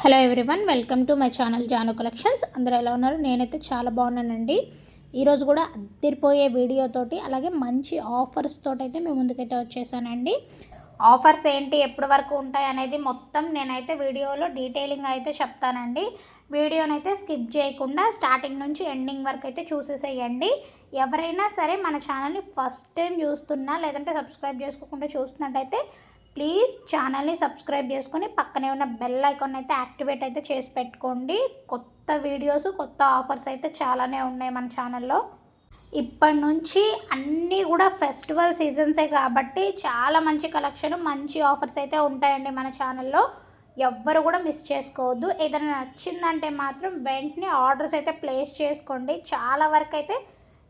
Hello everyone, welcome to my channel Janu collections. అందరూ ఎలా ఉన్నారు? నేనైతే చాలా బాగున్నానండి. ఈరోజు కూడా అదిరిపోయే వీడియోతోటి అలాగే మంచి ఆఫర్స్ తోటి అయితే మేము ముందుకైతే వచ్చేసానండి. ఆఫర్స్ ఏంటి, ఎప్పటి వరకు ఉంటాయి అనేది మొత్తం నేనైతే వీడియోలో డీటెయిలింగ్ అయితే చెప్తానండి. వీడియోనైతే స్కిప్ చేయకుండా స్టార్టింగ్ నుంచి ఎండింగ్ వరకు అయితే చూసేసేయండి. ఎవరైనా సరే మన ఛానల్ని ఫస్ట్ టైం చూస్తున్నా లేదంటే సబ్స్క్రైబ్ చేసుకోకుండా చూస్తున్నట్టయితే ప్లీజ్ ఛానల్ని సబ్స్క్రైబ్ చేసుకొని పక్కనే ఉన్న బెల్ ఐకాన్ అయితే యాక్టివేట్ అయితే చేసి పెట్టుకోండి. కొత్త వీడియోస్, కొత్త ఆఫర్స్ అయితే చాలానే ఉన్నాయి మన ఛానల్లో. ఇప్పటి నుంచి అన్నీ కూడా ఫెస్టివల్ సీజన్సే కాబట్టి చాలా మంచి కలెక్షన్, మంచి ఆఫర్స్ అయితే ఉంటాయండి మన ఛానల్లో. ఎవ్వరు కూడా మిస్ చేసుకోవద్దు. ఏదైనా నచ్చిందంటే మాత్రం వెంటనే ఆర్డర్స్ అయితే ప్లేస్ చేసుకోండి. చాలా వరకు అయితే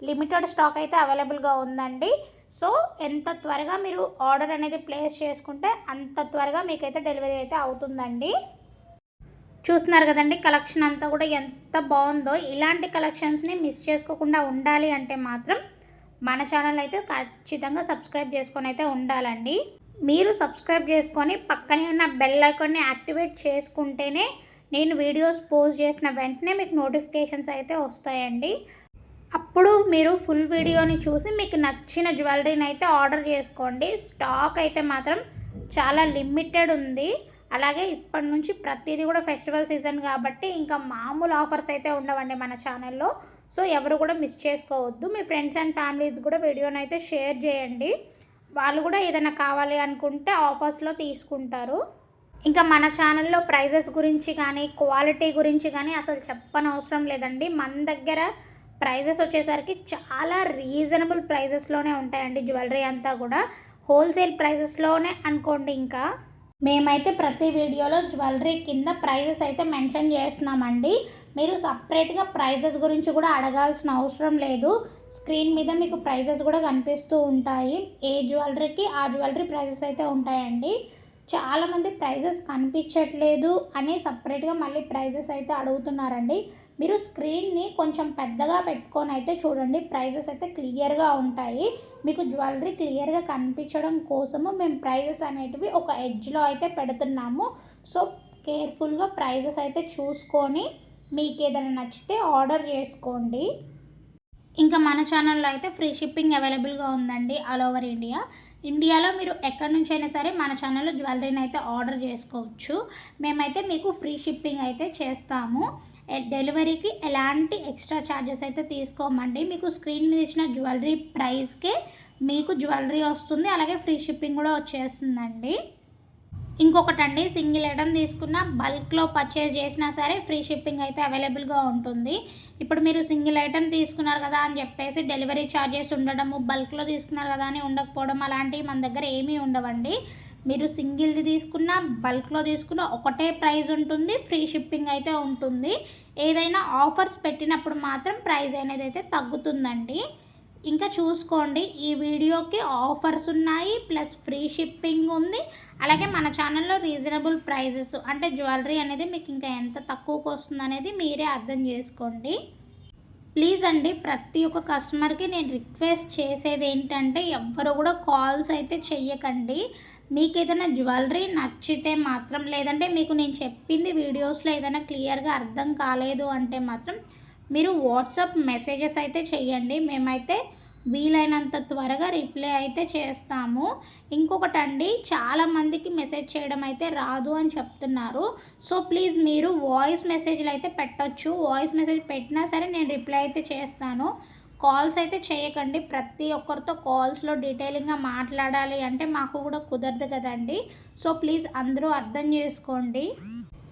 లిమిటెడ్ స్టాక్ అయితే అవైలబుల్గా ఉందండి. సో ఎంత త్వరగా మీరు ఆర్డర్ అనేది ప్లేస్ చేసుకుంటే అంత త్వరగా మీకైతే డెలివరీ అయితే అవుతుందండి. చూస్తున్నారు కదండి, కలెక్షన్ అంతా కూడా ఎంత బాగుందో. ఇలాంటి కలెక్షన్స్ని మిస్ చేసుకోకుండా ఉండాలి అంటే మాత్రం మన ఛానల్ అయితే ఖచ్చితంగా సబ్స్క్రైబ్ చేసుకొని అయితే ఉండాలండి. మీరు సబ్స్క్రైబ్ చేసుకొని పక్కనే ఉన్న బెల్ ఐకాన్ని యాక్టివేట్ చేసుకుంటేనే నేను వీడియోస్ పోస్ట్ చేసిన వెంటనే మీకు నోటిఫికేషన్స్ అయితే వస్తాయండి. అప్పుడు మీరు ఫుల్ వీడియోని చూసి మీకు నచ్చిన జ్యువెలరీని అయితే ఆర్డర్ చేసుకోండి. స్టాక్ అయితే మాత్రం చాలా లిమిటెడ్ ఉంది. అలాగే ఇప్పటి నుంచి ప్రతిదీ కూడా ఫెస్టివల్ సీజన్ కాబట్టి ఇంకా మామూలు ఆఫర్స్ అయితే ఉండవండి మన ఛానల్లో. సో ఎవరు కూడా మిస్ చేసుకోవద్దు. మీ ఫ్రెండ్స్ అండ్ ఫ్యామిలీస్ కూడా వీడియోని అయితే షేర్ చేయండి. వాళ్ళు కూడా ఏదైనా కావాలి అనుకుంటే ఆఫర్స్లో తీసుకుంటారు. ఇంకా మన ఛానల్లో ప్రైజెస్ గురించి కానీ క్వాలిటీ గురించి కానీ అసలు చెప్పనవసరం లేదండి. మన దగ్గర ప్రైజెస్ వచ్చేసరికి చాలా రీజనబుల్ ప్రైజెస్లోనే ఉంటాయండి. జ్యువెలరీ అంతా కూడా హోల్సేల్ ప్రైజెస్లోనే అనుకోండి. ఇంకా మేమైతే ప్రతి వీడియోలో జ్యువెలరీ కింద ప్రైజెస్ అయితే మెన్షన్ చేస్తున్నామండి. మీరు సపరేట్గా ప్రైజెస్ గురించి కూడా అడగాల్సిన అవసరం లేదు. స్క్రీన్ మీద మీకు ప్రైజెస్ కూడా కనిపిస్తూ ఉంటాయి. ఏ జ్యువెలరీకి ఆ జ్యువెలరీ ప్రైజెస్ అయితే ఉంటాయండి. చాలామంది ప్రైజెస్ కనిపించట్లేదు అని సపరేట్గా మళ్ళీ ప్రైజెస్ అయితే అడుగుతున్నారండి. మీరు స్క్రీన్ని కొంచెం పెద్దగా పెట్టుకొని అయితే చూడండి. ప్రైజెస్ అయితే క్లియర్గా ఉంటాయి. మీకు జ్యువెలరీ క్లియర్గా కనిపించడం కోసము మేము ప్రైజెస్ అనేటివి ఒక ఎడ్జ్లో అయితే పెడుతున్నాము. సో కేర్ఫుల్గా ప్రైజెస్ అయితే చూసుకొని మీకు ఏదైనా నచ్చితే ఆర్డర్ చేసుకోండి. ఇంకా మన ఛానల్లో అయితే ఫ్రీ షిప్పింగ్ అవైలబుల్గా ఉందండి ఆల్ ఓవర్ ఇండియా. ఇండియాలో మీరు ఎక్కడి నుంచి అయినా సరే మన ఛానల్లో జ్యువెలరీని అయితే ఆర్డర్ చేసుకోవచ్చు. మేమైతే మీకు ఫ్రీ షిప్పింగ్ అయితే చేస్తాము. డెలివరీకి ఎలాంటి ఎక్స్ట్రా ఛార్జెస్ అయితే తీసుకోమండి. మీకు స్క్రీన్ మీద ఇచ్చిన జ్యువెలరీ ప్రైస్కే మీకు జ్యువెలరీ వస్తుంది, అలాగే ఫ్రీ షిప్పింగ్ కూడా వచ్చేస్తుందండి. ఇంకొకటండి, సింగిల్ ఐటమ్ తీసుకున్న బల్క్లో పర్చేజ్ చేసినా సరే ఫ్రీ షిప్పింగ్ అయితే అవైలబుల్గా ఉంటుంది. ఇప్పుడు మీరు సింగిల్ ఐటమ్ తీసుకున్నారు కదా అని చెప్పేసి డెలివరీ ఛార్జెస్ ఉండడము, బల్క్లో తీసుకున్నారు కదా అని ఉండకపోవడం అలాంటివి మన దగ్గర ఏమీ ఉండవండి. మీరు సింగిల్ది తీసుకున్న బల్క్లో తీసుకున్న ఒకటే ప్రైస్ ఉంటుంది, ఫ్రీ షిప్పింగ్ అయితే ఉంటుంది. ఏదైనా ఆఫర్స్ పెట్టినప్పుడు మాత్రం ప్రైస్ అనేది అయితే తగ్గుతుందండి. ఇంకా చూసుకోండి, ఈ వీడియోకి ఆఫర్స్ ఉన్నాయి, ప్లస్ ఫ్రీ షిప్పింగ్ ఉంది. అలాగే మన ఛానల్లో రీజనబుల్ ప్రైజెస్ అంటే జ్యువెలరీ అనేది మీకు ఇంకా ఎంత తక్కువకు వస్తుంది అనేది మీరే అర్థం చేసుకోండి. ప్లీజ్ అండి, ప్రతి ఒక్క కస్టమర్కి నేను రిక్వెస్ట్ చేసేది ఏంటంటే ఎవ్వరు కూడా కాల్స్ అయితే చెయ్యకండి. మీకు ఏదైనా జ్యువెలరీ నచ్చితే మాత్రం, లేదంటే మీకు నేను చెప్పింది వీడియోస్లో ఏదైనా క్లియర్గా అర్థం కాలేదు అంటే మాత్రం మీరు వాట్సాప్ మెసేజెస్ అయితే చేయండి. మేమైతే వీలైనంత త్వరగా రిప్లై అయితే చేస్తాము. ఇంకొకటండి, చాలామందికి మెసేజ్ చేయడం అయితే రాదు అని చెప్తున్నారు. సో ప్లీజ్ మీరు వాయిస్ మెసేజ్లు అయితే పెట్టచ్చు. వాయిస్ మెసేజ్ పెట్టినా సరే నేను రిప్లై అయితే చేస్తాను. కాల్స్ అయితే చేయకండి. ప్రతి ఒక్కరితో కాల్స్లో డీటెయిలింగ్గా మాట్లాడాలి అంటే మాకు కూడా కుదరదు కదండి. సో ప్లీజ్ అందరూ అర్థం చేసుకోండి.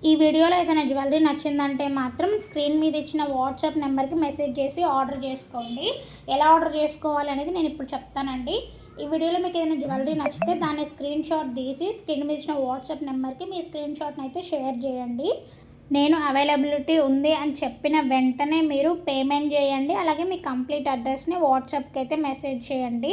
ఈ వీడియోలో ఏదైనా జ్యువెలరీ నచ్చిందంటే మాత్రం స్క్రీన్ మీద ఇచ్చిన వాట్సాప్ నెంబర్కి మెసేజ్ చేసి ఆర్డర్ చేసుకోండి. ఎలా ఆర్డర్ చేసుకోవాలి అనేది నేను ఇప్పుడు చెప్తానండి. ఈ వీడియోలో మీకు ఏదైనా జ్యువెలరీ నచ్చితే దాన్ని స్క్రీన్ షాట్ తీసి స్క్రీన్ మీద ఇచ్చిన వాట్సాప్ నెంబర్కి మీ స్క్రీన్ షాట్ని అయితే షేర్ చేయండి. నేను అవైలబిలిటీ ఉంది అని చెప్పిన వెంటనే మీరు పేమెంట్ చేయండి. అలాగే మీ కంప్లీట్ అడ్రస్ని వాట్సాప్కి అయితే మెసేజ్ చేయండి.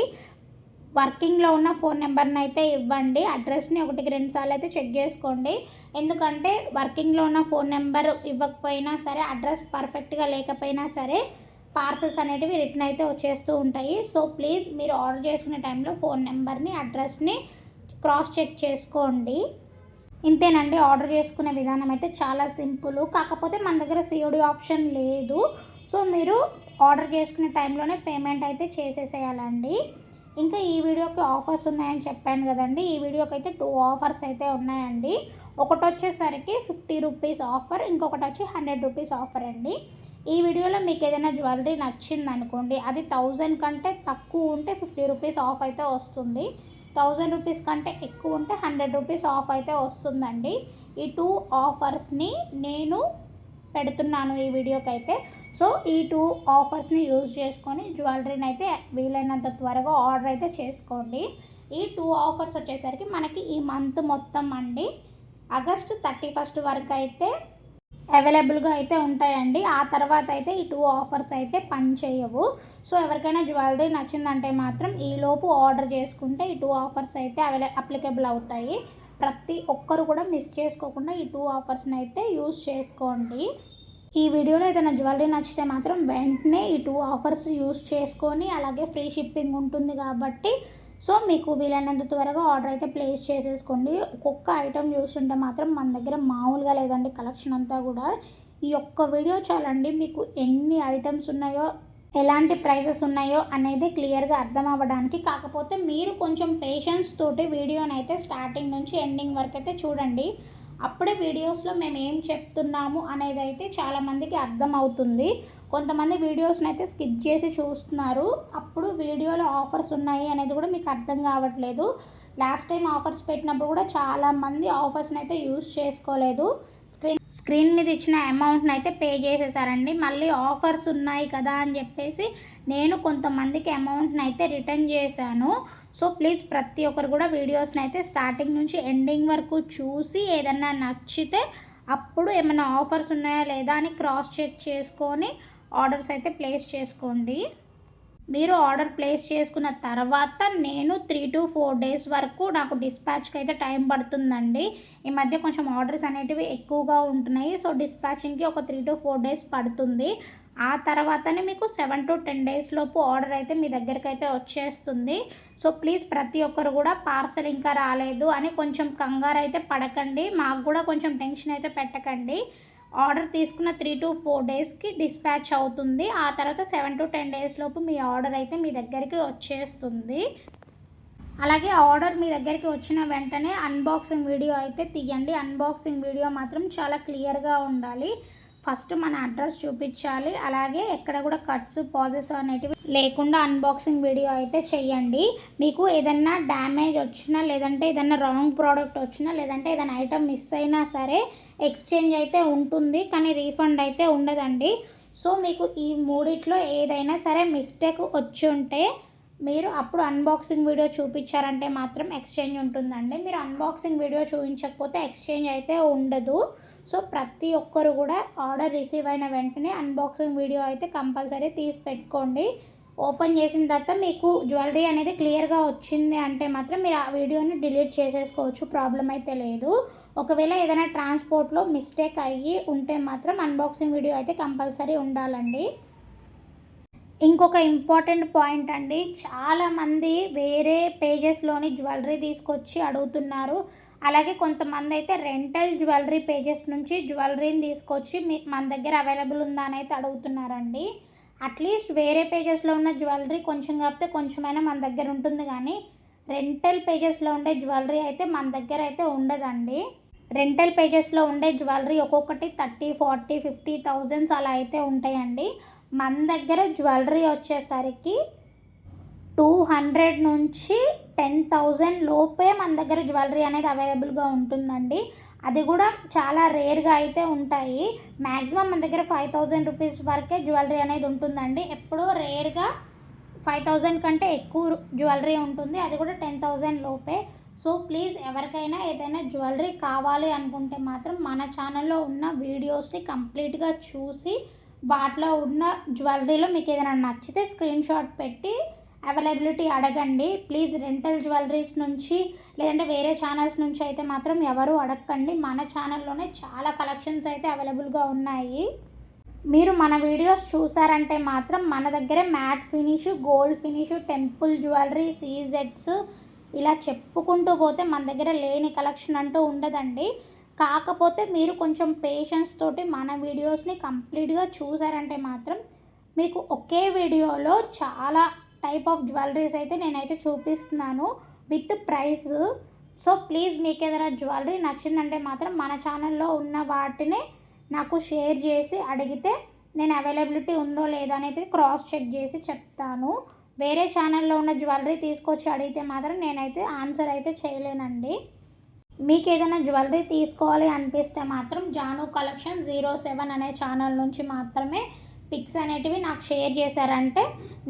వర్కింగ్లో ఉన్న ఫోన్ నెంబర్ని అయితే ఇవ్వండి. అడ్రస్ని 1-2 సార్లు అయితే చెక్ చేసుకోండి. ఎందుకంటే వర్కింగ్లో ఉన్న ఫోన్ నెంబర్ ఇవ్వకపోయినా సరే, అడ్రస్ పర్ఫెక్ట్గా లేకపోయినా సరే పార్సల్స్ అనేటివి రిటర్న్ అయితే వచ్చేస్తూ ఉంటాయి. సో ప్లీజ్ మీరు ఆర్డర్ చేసుకునే టైంలో ఫోన్ నెంబర్ని, అడ్రస్ని క్రాస్ చెక్ చేసుకోండి. ఇంతేనండి. ఆర్డర్ చేసుకునే విధానం అయితే చాలా సింపుల్. కాకపోతే మన దగ్గర సిఓడి ఆప్షన్ లేదు. సో మీరు ఆర్డర్ చేసుకునే టైంలోనే పేమెంట్ అయితే చేసేసేయాలండి. ఇంకా ఈ వీడియోకి ఆఫర్స్ ఉన్నాయని చెప్పాను కదండి. ఈ వీడియోకి అయితే 2 ఆఫర్స్ అయితే ఉన్నాయండి. ఒకటి వచ్చేసరికి 50 రూపీస్ ఆఫర్, ఇంకొకటి వచ్చి 100 రూపీస్ ఆఫర్ అండి. ఈ వీడియోలో మీకు ఏదైనా జ్యువెలరీ నచ్చిందనుకోండి, అది 1000 కంటే తక్కువ ఉంటే 50 రూపీస్ ఆఫ్ అయితే వస్తుంది. 1000 రూపీస్ కంటే ఎక్కువ ఉంటే 100 రూపీస్ ఆఫ్ అయితే వస్తుందండి. ఈ 2 ఆఫర్స్ని నేను పెడుతున్నాను ఈ వీడియోకి అయితే. సో ఈ 2 ఆఫర్స్ని యూజ్ చేసుకొని జ్యువెలరీని అయితే వీలైనంత త్వరగా ఆర్డర్ అయితే చేసుకోండి. ఈ 2 ఆఫర్స్ వచ్చేసరికి మనకి ఈ మంత్ మొత్తం అండి ఆగస్ట్ 31 వరకు అయితే అవైలబుల్గా అయితే ఉంటాయండి. ఆ తర్వాత అయితే ఈ 2 ఆఫర్స్ అయితే పనిచేయవు. సో ఎవరికైనా జ్యువెలరీ నచ్చిందంటే మాత్రం ఈలోపు ఆర్డర్ చేసుకుంటే ఈ 2 ఆఫర్స్ అయితే అప్లికేబుల్ అవుతాయి. ప్రతి ఒక్కరు కూడా మిస్ చేసుకోకుండా ఈ 2 ఆఫర్స్ని అయితే యూజ్ చేసుకోండి. ఈ వీడియోలో ఏదైనా జ్యువెలరీ నచ్చితే మాత్రం వెంటనే ఈ 2 ఆఫర్స్ యూజ్ చేసుకొని, అలాగే ఫ్రీ షిప్పింగ్ ఉంటుంది కాబట్టి సో మీకు వీలైనంత త్వరగా ఆర్డర్ అయితే ప్లేస్ చేసేసుకోండి. ఒక్కొక్క ఐటెం చూస్తుంటే మాత్రం మన దగ్గర మామూలుగా లేదండి కలెక్షన్ అంతా కూడా. ఈ ఒక్క వీడియో చాలండి మీకు ఎన్ని ఐటమ్స్ ఉన్నాయో, ఎలాంటి ప్రైజెస్ ఉన్నాయో అనేది క్లియర్గా అర్థం అవ్వడానికి. కాకపోతే మీరు కొంచెం పేషెన్స్ తోటి వీడియోని అయితే స్టార్టింగ్ నుంచి ఎండింగ్ వరకు అయితే చూడండి. అప్పుడే వీడియోస్లో మేము ఏం చెప్తున్నాము అనేది అయితే చాలామందికి అర్థం అవుతుంది. కొంతమంది వీడియోస్ని అయితే స్కిప్ చేసి చూస్తున్నారు. అప్పుడు వీడియోలో ఆఫర్స్ ఉన్నాయి అనేది కూడా మీకు అర్థం కావట్లేదు. లాస్ట్ టైం ఆఫర్స్ పెట్టినప్పుడు కూడా చాలామంది ఆఫర్స్ని అయితే యూజ్ చేసుకోలేదు. స్క్రీన్ మీద ఇచ్చిన అమౌంట్ని అయితే పే చేసేసారండి. మళ్ళీ ఆఫర్స్ ఉన్నాయి కదా అని చెప్పేసి నేను కొంతమందికి అమౌంట్ని అయితే రిటర్న్ చేశాను. సో ప్లీజ్ ప్రతి ఒక్కరు కూడా వీడియోస్ని అయితే స్టార్టింగ్ నుంచి ఎండింగ్ వరకు చూసి ఏదన్నా నచ్చితే అప్పుడు ఏమైనా ఆఫర్స్ ఉన్నాయా లేదా అని క్రాస్ చెక్ చేసుకొని ఆర్డర్స్ అయితే ప్లేస్ చేసుకోండి. మీరు ఆర్డర్ ప్లేస్ చేసుకున్న తర్వాత నేను 3 to 4 days వరకు నాకు డిస్పాచ్కి అయితే టైం పడుతుందండి. ఈ మధ్య కొంచెం ఆర్డర్స్ అనేటివి ఎక్కువగా ఉంటున్నాయి. సో డిస్పాచింగ్కి ఒక 3 to 4 days పడుతుంది. ఆ తర్వాతనే మీకు 7 to 10 days లోపు ఆర్డర్ అయితే మీ దగ్గరికి అయితే వచ్చేస్తుంది. సో ప్లీజ్ ప్రతి ఒక్కరు కూడా పార్సల్ ఇంకా రాలేదు అని కొంచెం కంగారు అయితే పడకండి. మాకు కూడా కొంచెం టెన్షన్ అయితే పెట్టకండి. ఆర్డర్ తీసుకున్న 3 to 4 daysకి డిస్పాచ్ అవుతుంది. ఆ తర్వాత 7 to 10 days లోపు మీ ఆర్డర్ అయితే మీ దగ్గరికి వచ్చేస్తుంది. అలాగే ఆర్డర్ మీ దగ్గరికి వచ్చిన వెంటనే అన్బాక్సింగ్ వీడియో అయితే తీయండి. అన్బాక్సింగ్ వీడియో మాత్రం చాలా క్లియర్గా ఉండాలి. ఫస్ట్ మన అడ్రస్ చూపించాలి. అలాగే ఎక్కడ కూడా కట్స్ పాజెస్ అనేటివి లేకుండా అన్బాక్సింగ్ వీడియో అయితే చెయ్యండి. మీకు ఏదన్నా డ్యామేజ్ వచ్చినా, లేదంటే ఏదన్నా రాంగ్ ప్రోడక్ట్ వచ్చినా, లేదంటే ఏదైనా ఐటమ్ మిస్ అయినా సరే ఎక్స్చేంజ్ అయితే ఉంటుంది, కానీ రీఫండ్ అయితే ఉండదండి. సో మీకు ఈ మూడిట్లో ఏదైనా సరే మిస్టేక్ వచ్చి ఉంటే మీరు అప్పుడు అన్బాక్సింగ్ వీడియో చూపించారంటే మాత్రం ఎక్స్చేంజ్ ఉంటుందండి. మీరు అన్బాక్సింగ్ వీడియో చూపించకపోతే ఎక్స్చేంజ్ అయితే ఉండదు. సో ప్రతి ఒక్కరు కూడా ఆర్డర్ రిసీవ్ అయిన వెంటనే అన్బాక్సింగ్ వీడియో అయితే కంపల్సరీ తీసి పెట్టుకోండి. ఓపెన్ చేసిన తర్వాత మీకు జ్యువెలరీ అనేది క్లియర్గా వచ్చింది అంటే మాత్రం మీరు ఆ వీడియోని డిలీట్ చేసేసుకోవచ్చు, ప్రాబ్లం అయితే లేదు. ఒకవేళ ఏదైనా ట్రాన్స్పోర్ట్లో మిస్టేక్ అయ్యి ఉంటే మాత్రం అన్బాక్సింగ్ వీడియో అయితే కంపల్సరీ ఉండాలండి. ఇంకొక ఇంపార్టెంట్ పాయింట్ అండి, చాలామంది వేరే పేజెస్లోని జ్యువెలరీ తీసుకొచ్చి అడుగుతున్నారు. అలాగే కొంతమంది అయితే రెంటల్ జ్యువెలరీ పేజెస్ నుంచి జ్యువెలరీని తీసుకొచ్చి మన దగ్గర అవైలబుల్ ఉందా అని అయితే అడుగుతున్నారండి. అట్లీస్ట్ వేరే పేజెస్లో ఉన్న జ్యువెలరీ కొంచెం కాకపోతే కొంచెమైనా మన దగ్గర ఉంటుంది, కానీ రెంటల్ పేజెస్లో ఉండే జ్యువెలరీ అయితే మన దగ్గర అయితే ఉండదండి. రెంటల్ పేజెస్లో ఉండే జ్యువెలరీ ఒక్కొక్కటి 30, 40, 50,000 అలా అయితే ఉంటాయండి. మన దగ్గర జ్యువెలరీ వచ్చేసరికి 200 నుంచి 10,000 లోపే మన దగ్గర జ్యువెలరీ అనేది అవైలబుల్గా ఉంటుందండి. అది కూడా చాలా రేర్గా అయితే ఉంటాయి. మ్యాక్సిమం మన దగ్గర 5,000 రూపీస్ వరకే జ్యువెలరీ అనేది ఉంటుందండి. ఎప్పుడో రేర్గా 5,000 కంటే ఎక్కువ జ్యువెలరీ ఉంటుంది, అది కూడా 10,000 లోపే. సో ప్లీజ్ ఎవరికైనా ఏదైనా జ్యువెలరీ కావాలి అనుకుంటే మాత్రం మన ఛానల్లో ఉన్న వీడియోస్ని కంప్లీట్గా చూసి వాటిలో ఉన్న జ్యువెలరీలో మీకు ఏదైనా నచ్చితే స్క్రీన్ షాట్ పెట్టి అవైలబిలిటీ అడగండి. ప్లీజ్ రెంటల్ జ్యువెలరీస్ నుంచి లేదంటే వేరే ఛానల్స్ నుంచి అయితే మాత్రం ఎవరు అడగండి. మన ఛానల్లోనే చాలా కలెక్షన్స్ అయితే అవైలబుల్గా ఉన్నాయి. మీరు మన వీడియోస్ చూసారంటే మాత్రం మన దగ్గర matte finish, gold finish, temple jewellery, సీజెట్స్, ఇలా చెప్పుకుంటూ పోతే మన దగ్గర లేని కలెక్షన్ అంటూ ఉండదండి. కాకపోతే మీరు కొంచెం పేషెన్స్ తోటి మన వీడియోస్ని కంప్లీట్గా చూసారంటే మాత్రం మీకు ఒకే వీడియోలో చాలా టైప్ ఆఫ్ జ్యువెలరీస్ అయితే నేనైతే చూపిస్తున్నాను విత్ ప్రైస్. సో ప్లీజ్ మీకు ఏదైనా జ్యువెలరీ నచ్చిందంటే మాత్రం మన ఛానల్లో ఉన్న వాటిని నాకు షేర్ చేసి అడిగితే నేను అవైలబిలిటీ ఉందో లేదో అనేది క్రాస్ చెక్ చేసి చెప్తాను. వేరే ఛానల్లో ఉన్న జ్యువెలరీ తీసుకొచ్చి అడిగితే మాత్రం నేనైతే ఆన్సర్ అయితే చేయలేనండి. మీకు ఏదైనా జ్యువెలరీ తీసుకోవాలి అనిపిస్తే మాత్రం జాను కలెక్షన్ 07 అనే ఛానల్ నుంచి మాత్రమే పిక్స్ అనేటివి నాకు షేర్ చేశారంటే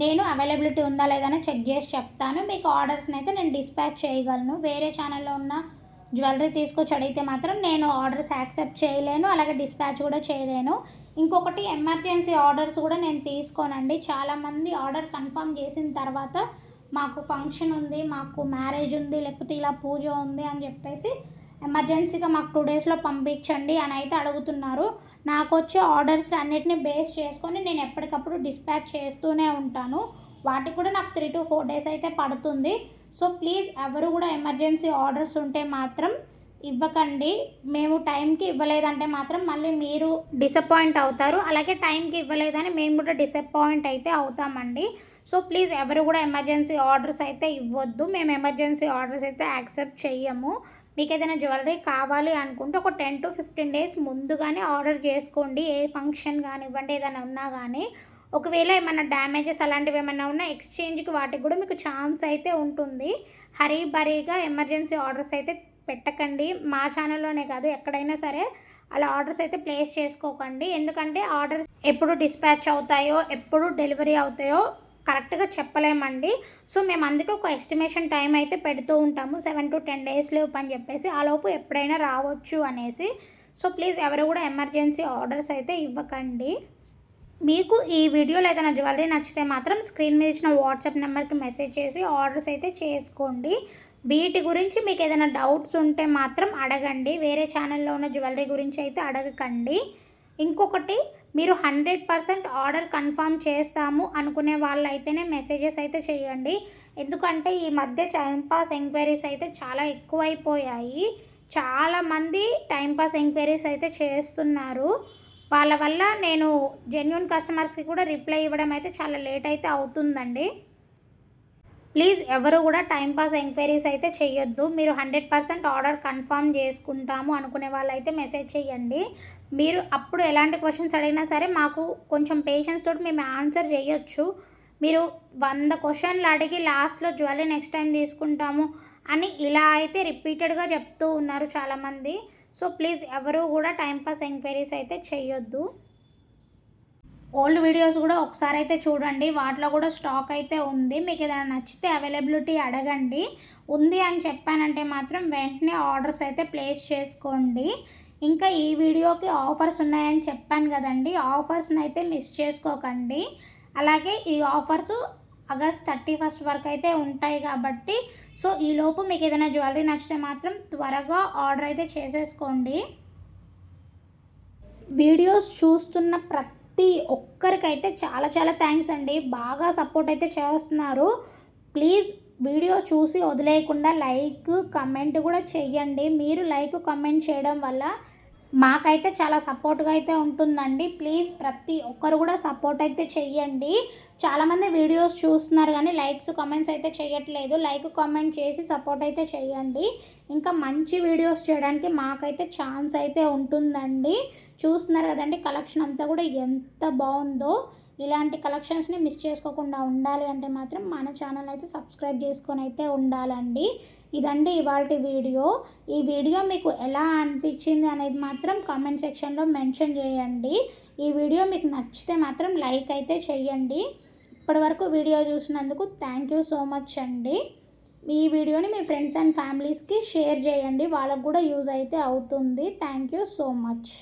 నేను అవైలబిలిటీ ఉందా లేదని చెక్ చేసి చెప్తాను. మీకు ఆర్డర్స్ని అయితే నేను డిస్పాచ్ చేయగలను. వేరే ఛానల్లో ఉన్న జ్యువెలరీ తీసుకొచ్చి అడిగితే మాత్రం నేను ఆర్డర్స్ యాక్సెప్ట్ చేయలేను, అలాగే డిస్పాచ్ కూడా చేయలేను. ఇంకొకటి ఎమర్జెన్సీ ఆర్డర్స్ కూడా నేను తీసుకోనండి. చాలామంది ఆర్డర్ కన్ఫర్మ్ చేసిన తర్వాత మాకు ఫంక్షన్ ఉంది, మాకు మ్యారేజ్ ఉంది, లేకపోతే ఇలా పూజ ఉంది అని చెప్పేసి ఎమర్జెన్సీగా మాకు 2 డేస్లో పంపించండి అని అయితే అడుగుతున్నారు. నాకు వచ్చే ఆర్డర్స్ అన్నిటిని బేస్ చేసుకొని నేను ఎప్పటికప్పుడు డిస్పాచ్ చేస్తూనే ఉంటాను. వాటికి కూడా నాకు 3 to 4 డేస్ అయితే పడుతుంది. సో ప్లీజ్ ఎవరు కూడా ఎమర్జెన్సీ ఆర్డర్స్ ఉంటే మాత్రం ఇవ్వకండి. మేము టైంకి ఇవ్వలేదంటే మాత్రం మళ్ళీ మీరు డిసప్పాయింట్ అవుతారు, అలాగే టైంకి ఇవ్వలేదని మేము కూడా డిసప్పాయింట్ అయితే అవుతామండి. సో ప్లీజ్ ఎవరు కూడా ఎమర్జెన్సీ ఆర్డర్స్ అయితే ఇవ్వద్దు. మేము ఎమర్జెన్సీ ఆర్డర్స్ అయితే యాక్సెప్ట్ చెయ్యము. మీకు ఏదైనా జ్యువెలరీ కావాలి అనుకుంటే ఒక 10 to 15 డేస్ ముందుగానే ఆర్డర్ చేసుకోండి. ఏ ఫంక్షన్ కానివ్వండి ఏదైనా ఉన్నా కానీ. ఒకవేళ ఏమైనా డ్యామేజెస్ అలాంటివి ఏమైనా ఉన్నా ఎక్స్చేంజ్కి వాటికి కూడా మీకు ఛాన్స్ అయితే ఉంటుంది. హరీబరీగా ఎమర్జెన్సీ ఆర్డర్స్ అయితే పెట్టకండి. మా ఛానల్లోనే కాదు ఎక్కడైనా సరే అలా ఆర్డర్స్ అయితే ప్లేస్ చేసుకోకండి. ఎందుకంటే ఆర్డర్స్ ఎప్పుడు డిస్పాచ్ అవుతాయో ఎప్పుడు డెలివరీ అవుతాయో కరెక్ట్గా చెప్పలేమండి. సో మేము అందుకే ఒక ఎస్టిమేషన్ టైం అయితే పెడుతూ ఉంటాము, 7 to 10 డేస్ లోపు అని చెప్పేసి. ఆలోపు ఎప్పుడైనా రావచ్చు అనేసి. సో ప్లీజ్ ఎవరు కూడా ఎమర్జెన్సీ ఆర్డర్స్ అయితే ఇవ్వకండి. మీకు ఈ వీడియోలో ఏదైనా జ్యువెలరీ నచ్చితే మాత్రం స్క్రీన్ మీద ఇచ్చిన వాట్సాప్ నెంబర్కి మెసేజ్ చేసి ఆర్డర్స్ అయితే చేసుకోండి. వీటి గురించి మీకు ఏదైనా డౌట్స్ ఉంటే మాత్రం అడగండి. వేరే ఛానల్లో ఉన్న జ్యువెలరీ గురించి అయితే అడగకండి. ఇంకొకటి, మీరు 100% ఆర్డర్ కన్ఫర్మ్ చేస్తాము అనుకునే వాళ్ళు అయితేనే మెసేజెస్ అయితే చేయండి. ఎందుకంటే ఈ మధ్య టైంపాస్ ఎంక్వైరీస్ అయితే చాలా ఎక్కువైపోయాయి. చాలామంది టైంపాస్ ఎంక్వైరీస్ అయితే చేస్తున్నారు. వాళ్ళ వల్ల నేను జెన్యూన్ కస్టమర్స్కి కూడా రిప్లై ఇవ్వడం అయితే చాలా లేట్ అయితే అవుతుందండి. ప్లీజ్ ఎవరు కూడా టైంపాస్ ఎంక్వైరీస్ అయితే చేయొద్దు. మీరు 100% ఆర్డర్ కన్ఫర్మ్ చేసుకుంటాము అనుకునే వాళ్ళు అయితే మెసేజ్ చేయండి. మీరు అప్పుడు ఎలాంటి క్వశ్చన్స్ అడిగినా సరే మాకు కొంచెం పేషెన్స్ తోటి మేము ఆన్సర్ చేయొచ్చు. మీరు 100 క్వశ్చన్లు అడిగి లాస్ట్లో జ్యువెలరీ నెక్స్ట్ టైం తీసుకుంటాము అని ఇలా అయితే రిపీటెడ్గా చెప్తూ ఉన్నారు చాలామంది. సో ప్లీజ్ ఎవరు కూడా టైంపాస్ ఎంక్వైరీస్ అయితే చేయొద్దు. ఓల్డ్ వీడియోస్ కూడా ఒకసారి అయితే చూడండి, వాటిలో కూడా స్టాక్ అయితే ఉంది. మీకు ఏదైనా నచ్చితే అవైలబిలిటీ అడగండి. ఉంది అని చెప్పానంటే మాత్రం వెంటనే ఆర్డర్స్ అయితే ప్లేస్ చేసుకోండి. ఇంకా ఈ వీడియోకి ఆఫర్స్ ఉన్నాయని చెప్పాను కదండి, ఆఫర్స్ని అయితే మిస్ చేసుకోకండి. అలాగే ఈ ఆఫర్స్ ఆగస్ట్ 31 వరకు అయితే ఉంటాయి కాబట్టి సో ఈలోపు మీకు ఏదైనా జ్యువెలరీ నచ్చితే మాత్రం త్వరగా ఆర్డర్ అయితే చేసేసుకోండి. వీడియోస్ చూస్తున్న ప్రతి ఒక్కరికైతే చాలా చాలా థ్యాంక్స్ అండి. బాగా సపోర్ట్ అయితే చేస్తున్నారు. ప్లీజ్ వీడియో చూసి వదిలేయకుండా లైక్ కమెంట్ కూడా చెయ్యండి. మీరు లైక్ కమెంట్ చేయడం వల్ల మాకైతే చాలా సపోర్ట్గా అయితే ఉంటుందండి. ప్లీజ్ ప్రతి ఒక్కరు కూడా సపోర్ట్ అయితే చెయ్యండి. చాలామంది వీడియోస్ చూస్తున్నారు కానీ లైక్స్ కమెంట్స్ అయితే చేయట్లేదు. లైక్ కామెంట్ చేసి సపోర్ట్ అయితే చేయండి. ఇంకా మంచి వీడియోస్ చేయడానికి మాకైతే ఛాన్స్ అయితే ఉంటుందండి. చూస్తున్నారు కదండి కలెక్షన్ అంతా కూడా ఎంత బాగుందో. ఇలాంటి కలెక్షన్స్ని మిస్ చేసుకోకుండా ఉండాలి అంటే మాత్రం మన ఛానల్ అయితే సబ్స్క్రైబ్ చేసుకొని అయితే ఉండాలండి. ఇదండి ఇవాల్టి వీడియో. ఈ వీడియో మీకు ఎలా అనిపించింది అనేది మాత్రం కామెంట్ సెక్షన్లో మెన్షన్ చేయండి. ఈ వీడియో మీకు నచ్చితే మాత్రం లైక్ అయితే చేయండి. ఇప్పటివరకు వీడియో చూసినందుకు థ్యాంక్ యూ సో మచ్ అండి. ఈ వీడియోని మీ ఫ్రెండ్స్ అండ్ ఫ్యామిలీస్కి షేర్ చేయండి, వాళ్ళకు కూడా యూజ్ అయితే అవుతుంది. Thank you so much.